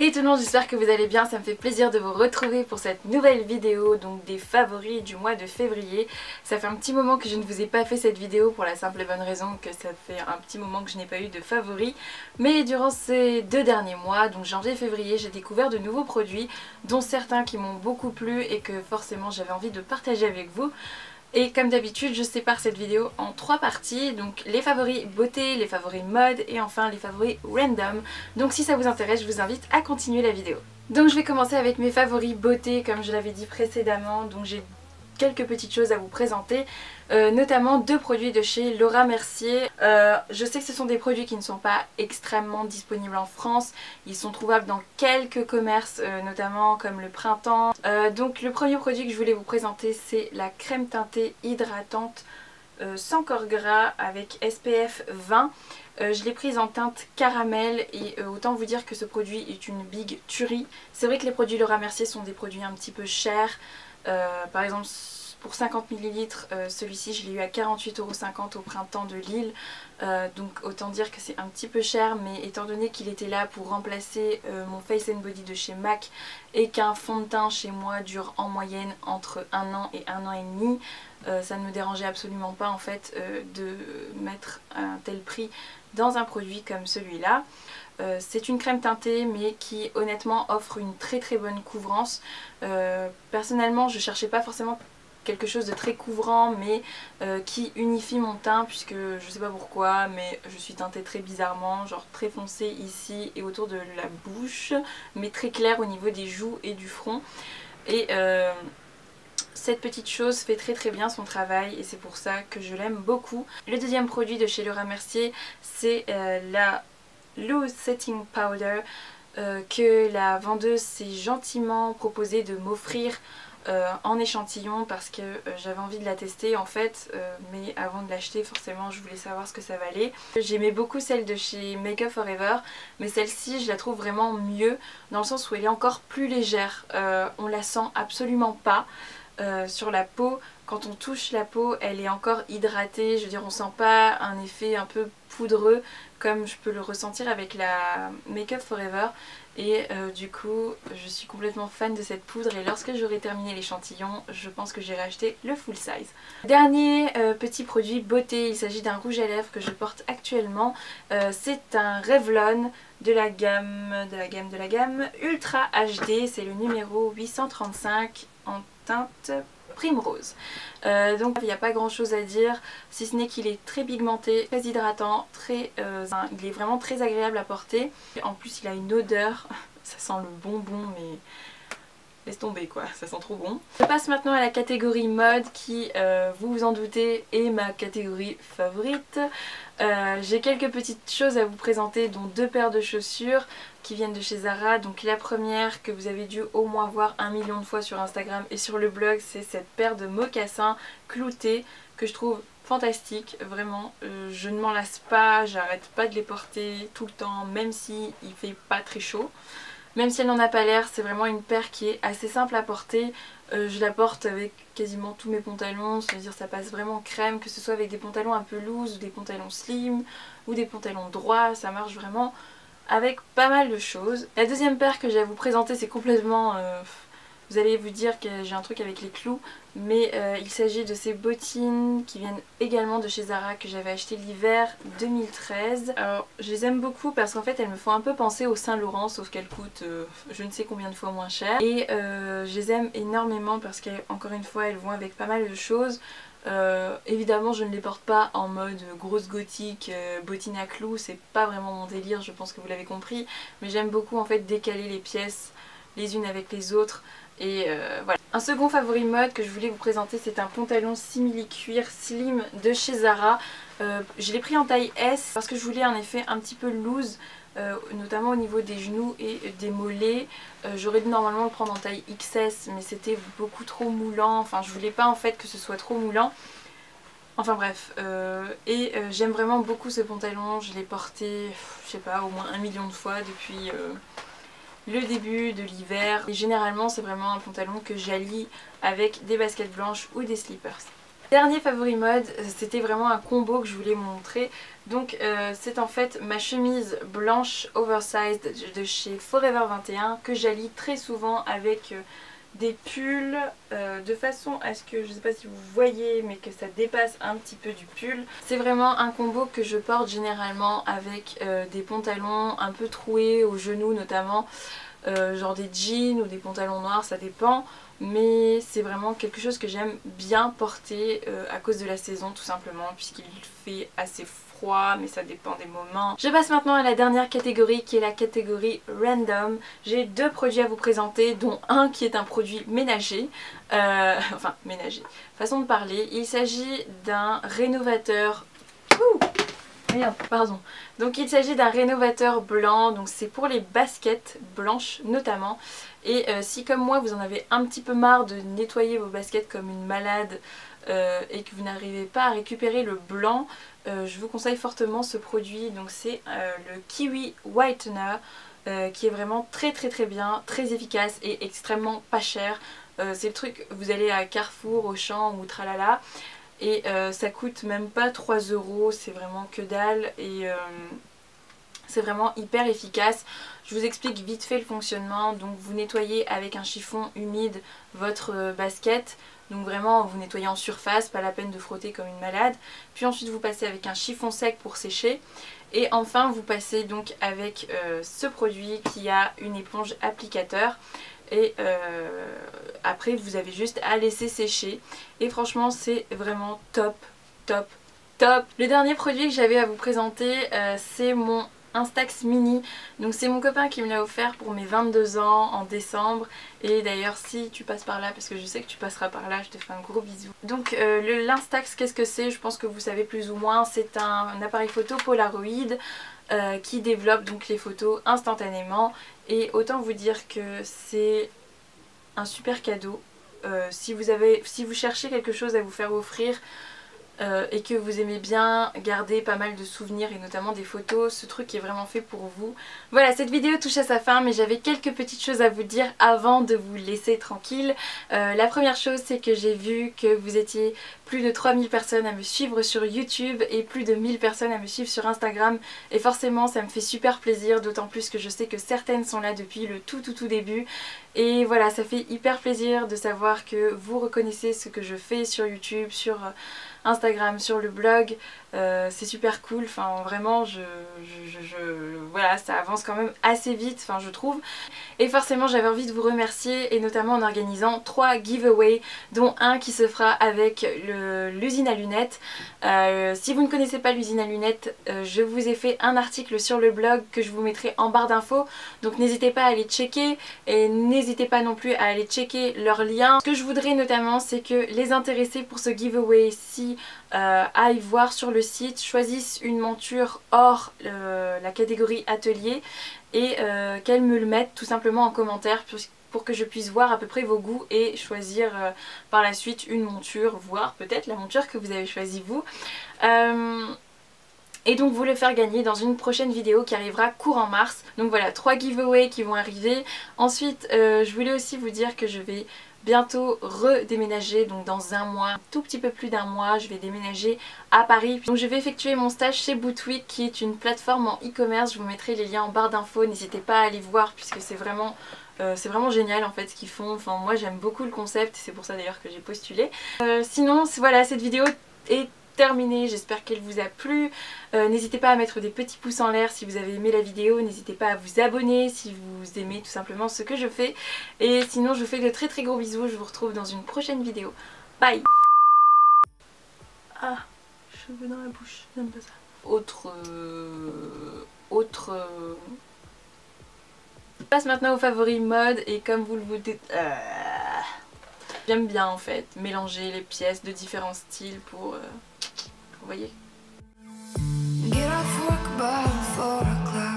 Hey tout le monde, j'espère que vous allez bien, ça me fait plaisir de vous retrouver pour cette nouvelle vidéo, donc des favoris du mois de février. Ça fait un petit moment que je ne vous ai pas fait cette vidéo pour la simple et bonne raison que ça fait un petit moment que je n'ai pas eu de favoris. Mais durant ces 2 derniers mois, donc janvier et février, j'ai découvert de nouveaux produits, dont certains qui m'ont beaucoup plu et que forcément j'avais envie de partager avec vous. Et comme d'habitude, je sépare cette vidéo en 3 parties, donc les favoris beauté, les favoris mode et enfin les favoris random. Donc si ça vous intéresse, je vous invite à continuer la vidéo. Donc je vais commencer avec mes favoris beauté comme je l'avais dit précédemment, donc j'ai quelques petites choses à vous présenter, notamment 2 produits de chez Laura Mercier. Je sais que ce sont des produits qui ne sont pas extrêmement disponibles en France, ils sont trouvables dans quelques commerces, notamment comme le Printemps. Donc le premier produit que je voulais vous présenter, c'est la crème teintée hydratante sans corps gras avec SPF 20. Je l'ai prise en teinte caramel et autant vous dire que ce produit est une big tuerie. C'est vrai que les produits Laura Mercier sont des produits un petit peu chers. Par exemple pour 50 ml, celui-ci je l'ai eu à 48,50 € au Printemps de Lille, donc autant dire que c'est un petit peu cher, mais étant donné qu'il était là pour remplacer mon Face & Body de chez MAC et qu'un fond de teint chez moi dure en moyenne entre 1 an et 1 an et demi, ça ne me dérangeait absolument pas en fait de mettre un tel prix dans un produit comme celui-là. C'est une crème teintée mais qui honnêtement offre une très bonne couvrance. Personnellement je cherchais pas forcément quelque chose de très couvrant mais qui unifie mon teint, puisque je sais pas pourquoi mais je suis teintée très bizarrement, genre très foncé ici et autour de la bouche mais très clair au niveau des joues et du front, et cette petite chose fait très bien son travail et c'est pour ça que je l'aime beaucoup. Le deuxième produit de chez Laura Mercier, c'est la Loose Setting Powder que la vendeuse s'est gentiment proposé de m'offrir en échantillon parce que j'avais envie de la tester en fait, mais avant de l'acheter forcément je voulais savoir ce que ça valait. J'aimais beaucoup celle de chez Make Up For Ever, mais celle-ci je la trouve vraiment mieux dans le sens où elle est encore plus légère, on la sent absolument pas sur la peau. Quand on touche la peau, elle est encore hydratée, je veux dire on sent pas un effet un peu poudreux comme je peux le ressentir avec la Make Up For Ever, et du coup je suis complètement fan de cette poudre et lorsque j'aurai terminé l'échantillon je pense que j'irai acheter le full size. Dernier petit produit beauté, il s'agit d'un rouge à lèvres que je porte actuellement, c'est un Revlon de la gamme Ultra HD, c'est le numéro 835 en teinte Primrose. Donc il n'y a pas grand chose à dire si ce n'est qu'il est très pigmenté, très hydratant, il est vraiment très agréable à porter. En plus il a une odeur, ça sent le bonbon mais laisse tomber quoi, ça sent trop bon. Je passe maintenant à la catégorie mode qui, vous vous en doutez, est ma catégorie favorite. J'ai quelques petites choses à vous présenter, dont 2 paires de chaussures qui viennent de chez Zara. Donc la première que vous avez dû au moins voir 1 million de fois sur Instagram et sur le blog, c'est cette paire de mocassins cloutés que je trouve fantastique, vraiment. Je ne m'en lasse pas, j'arrête pas de les porter tout le temps, même si il fait pas très chaud. Même si elle n'en a pas l'air, c'est vraiment une paire qui est assez simple à porter. Je la porte avec quasiment tous mes pantalons, c'est-à-dire ça passe vraiment crème, que ce soit avec des pantalons un peu loose ou des pantalons slim ou des pantalons droits, ça marche vraiment avec pas mal de choses. La deuxième paire que j'ai à vous présenter, c'est complètement... vous allez vous dire que j'ai un truc avec les clous, mais il s'agit de ces bottines qui viennent également de chez Zara que j'avais acheté l'hiver 2013. Alors je les aime beaucoup parce qu'en fait elles me font un peu penser au Saint Laurent, sauf qu'elles coûtent je ne sais combien de fois moins cher. Et je les aime énormément parce qu'encore une fois elles vont avec pas mal de choses. Évidemment je ne les porte pas en mode grosse gothique, bottine à clous, c'est pas vraiment mon délire, je pense que vous l'avez compris, mais j'aime beaucoup en fait décaler les pièces les unes avec les autres. Et voilà. Un second favori mode que je voulais vous présenter, c'est un pantalon simili-cuir slim de chez Zara. Je l'ai pris en taille S parce que je voulais un effet un petit peu loose, notamment au niveau des genoux et des mollets. J'aurais dû normalement le prendre en taille XS mais c'était beaucoup trop moulant, enfin je voulais pas en fait que ce soit trop moulant. Enfin bref, j'aime vraiment beaucoup ce pantalon, je l'ai porté, je sais pas, au moins 1 million de fois depuis... le début de l'hiver, et généralement c'est vraiment un pantalon que j'allie avec des baskets blanches ou des slippers. Dernier favori mode, c'était vraiment un combo que je voulais vous montrer. Donc c'est en fait ma chemise blanche oversized de chez Forever 21 que j'allie très souvent avec des pulls de façon à ce que, je sais pas si vous voyez, mais que ça dépasse un petit peu du pull. C'est vraiment un combo que je porte généralement avec des pantalons un peu troués aux genoux notamment, genre des jeans ou des pantalons noirs, ça dépend. Mais c'est vraiment quelque chose que j'aime bien porter à cause de la saison tout simplement, puisqu'il fait assez froid, mais ça dépend des moments. Je passe maintenant à la dernière catégorie qui est la catégorie random. J'ai deux produits à vous présenter, dont un qui est un produit ménager, enfin ménager, façon de parler. Il s'agit d'un rénovateur... Merde, pardon. Donc il s'agit d'un rénovateur blanc, donc c'est pour les baskets blanches notamment. Et si comme moi vous en avez un petit peu marre de nettoyer vos baskets comme une malade et que vous n'arrivez pas à récupérer le blanc, je vous conseille fortement ce produit. Donc c'est le Kiwi Whitener qui est vraiment très bien, très efficace et extrêmement pas cher. C'est le truc, vous allez à Carrefour, Auchan ou tralala. Et ça coûte même pas 3 €, c'est vraiment que dalle et c'est vraiment hyper efficace. Je vous explique vite fait le fonctionnement. Donc vous nettoyez avec un chiffon humide votre basket. Donc vraiment vous nettoyez en surface, pas la peine de frotter comme une malade. Puis ensuite vous passez avec un chiffon sec pour sécher. Et enfin vous passez donc avec ce produit qui a une éponge applicateur. Et après vous avez juste à laisser sécher et franchement c'est vraiment top. Le dernier produit que j'avais à vous présenter c'est mon Instax Mini. Donc c'est mon copain qui me l'a offert pour mes 22 ans en décembre. Et d'ailleurs si tu passes par là, parce que je sais que tu passeras par là, je te fais un gros bisou. Donc l'Instax, qu'est-ce que c'est? Je pense que vous savez plus ou moins. C'est un appareil photo Polaroid qui développe donc les photos instantanément. Et autant vous dire que c'est un super cadeau. Si vous cherchez quelque chose à vous faire offrir et que vous aimez bien garder pas mal de souvenirs et notamment des photos, ce truc est vraiment fait pour vous. Voilà, cette vidéo touche à sa fin, mais j'avais quelques petites choses à vous dire avant de vous laisser tranquille. La première chose, c'est que j'ai vu que vous étiez plus de 3000 personnes à me suivre sur YouTube et plus de 1000 personnes à me suivre sur Instagram, et forcément ça me fait super plaisir, d'autant plus que je sais que certaines sont là depuis le tout début. Et voilà, ça fait hyper plaisir de savoir que vous reconnaissez ce que je fais sur YouTube, sur Instagram, sur le blog. C'est super cool, enfin vraiment voilà, ça avance quand même assez vite, enfin je trouve. Et forcément j'avais envie de vous remercier, et notamment en organisant 3 giveaways, dont un qui se fera avec l'usine à lunettes. Si vous ne connaissez pas l'usine à lunettes, je vous ai fait un article sur le blog que je vous mettrai en barre d'infos, donc n'hésitez pas à aller checker, et n'hésitez pas non plus à aller checker leurs liens. Ce que je voudrais notamment, c'est que les intéressés pour ce giveaway-ci aillent voir sur le site, choisissent une monture hors la catégorie atelier et qu'elles me le mettent tout simplement en commentaire pour que je puisse voir à peu près vos goûts et choisir par la suite une monture, voire peut-être la monture que vous avez choisie vous. Et donc vous le faire gagner dans une prochaine vidéo qui arrivera courant mars. Donc voilà, 3 giveaways qui vont arriver. Ensuite je voulais aussi vous dire que je vais bientôt redéménager, donc dans un mois, un tout petit peu plus d'1 mois, je vais déménager à Paris. Donc je vais effectuer mon stage chez Bootweek, qui est une plateforme en e-commerce. Je vous mettrai les liens en barre d'infos, n'hésitez pas à aller voir puisque c'est vraiment génial en fait ce qu'ils font. Enfin moi j'aime beaucoup le concept, c'est pour ça d'ailleurs que j'ai postulé. Sinon voilà, cette vidéo est terminée, j'espère qu'elle vous a plu. N'hésitez pas à mettre des petits pouces en l'air si vous avez aimé la vidéo, n'hésitez pas à vous abonner si vous aimez tout simplement ce que je fais. Et sinon je vous fais de très gros bisous, je vous retrouve dans une prochaine vidéo. Bye. Ah, cheveux dans la bouche, j'aime pas ça. Je passe maintenant au favori mode, et comme vous le dites, j'aime bien en fait mélanger les pièces de différents styles pour vous voyez. Get off work about 4 o'clock.